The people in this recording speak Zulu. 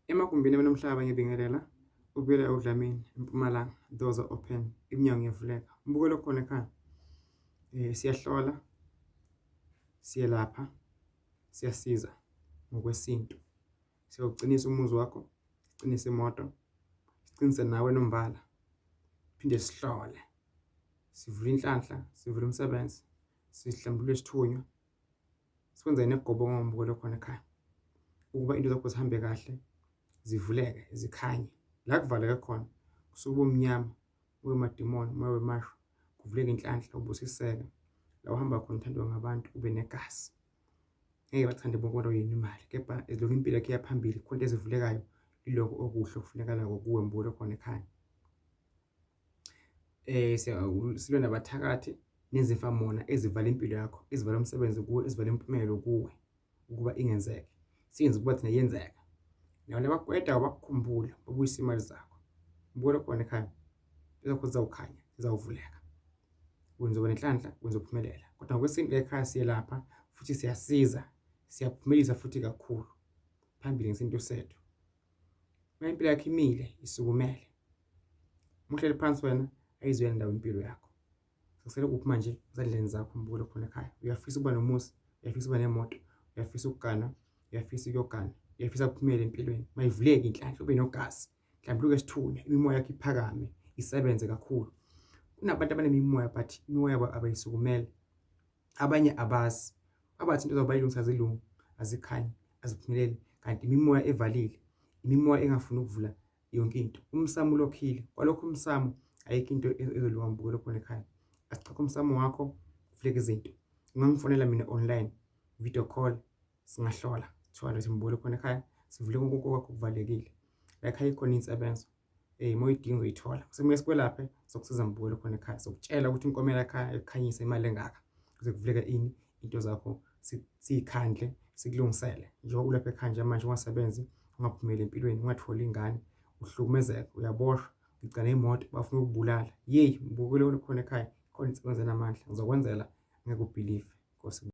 Emagumbini abanomhlaba ngibingelela ukubuyela eudlamini eMpumalanga. Doors are open, iminyango iyavuleka. Umbukelwa khona ekhaya. Siyahlola, siyelapha, siyasiza ngokwesintu. Siyawuqinisa umuzi wakho, siqinise imoto, siqinise nawe nombala. Phinde sihlole, sivule inhlanhla, sivule umsebenzi, sihlambulule isithunywa, sikwenze negobongo ngombukelo khona ekhaya. Ukuba into zakho zihambe kahle, zivuleke, zikhanye. La kuvaleke khona kusuke ubumnyama, ubemadimoni, umoya wemashwa, kuvuleke inhlanhla, ubusiseke. La uhamba khona uthandwa ngabantu, ube negazi. Ngeke bathande bonke abantu oyini imali, kepha ezilokhu impilo yakho iya phambili, khona into ezivulekayo, ilokho okuhle okufunekalayo kuwe mbukelo khona ekhaya. Silwe nabathakathi nezimfamona ezivala impilo yakho, ezivala umsebenzi kuwe, ezivala impumelelo kuwe ukuba ingenzeke. Siyenze ukuba thina yenzeka. Nawe nabakweda bakukhumbula, babuyise imali zakho. Mbukelo khona ekhaya. Zakho zizawukhanya, zizawuvuleka. Wenziwa nenhlanhla, wenza uphumelela. Kodwa ngokwesintu ekhaya siyelapha futhi siyasiza, siyaphumelisa futhi kakhulu phambili ngesintu sethu. Uma impilo yakho imile, isukumele. Muhleli phansi wena ayizwela ndawo impilo yakho. Sekucela kuphi manje ezandleni zakho mbukelo khona ekhaya. Uyafisa ukuba nomuzi, uyafisa ukuba nemoto, uyafisa ukugana, uyafisa ukuyogana, uyafisa ukuphumela empilweni. Mayivuleke inhlanhla ube nogazi. Mhlawumbe isithunywa, imimoya yakho iphakame, isebenze kakhulu. Kunabantu abanemimoya but imimoya yabo abayisukumele. Abanye abazi. Abathi into zabo bayilungisa zilungu, azikhanyi, aziphumeleli. Kanti imimoya evalile, imimoya engafuni ukuvula yonke into. Umsamo ulokhile. Kwalokho umsamo ayikho into ezolunga mbukelo khona ekhaya. Asichaphe umsamo wakho, uvuleke izinto. Ungangifonela mina online, video call, singahlola. Kuthiwa mbukelo khona ekhaya, sivule konke kwakho kuvalekile. La ekhaya ikhona insebenzo. Uma uyidinga uyithola. Sekumele sikwelaphe, sokusiza mbukelo khona ekhaya. Sokutshela ukuthi inkomela ekhaya ekhanyisa imali engaka. Kuze kuvuleke ini into zakho sikhandle, sikulungisele. Njengoba ulapha ekhaya nje manje ungasebenzi, ungaphumeli empilweni, ungatholi ingane, uhlukumezeka, uyaboshwa, ugcina imoto, bafuna ukubulala. Yeyi, mbukelo khona ekhaya, khona insebenzo enamandla. Ngizokwenzela ngeke ubhilive. Nkosi.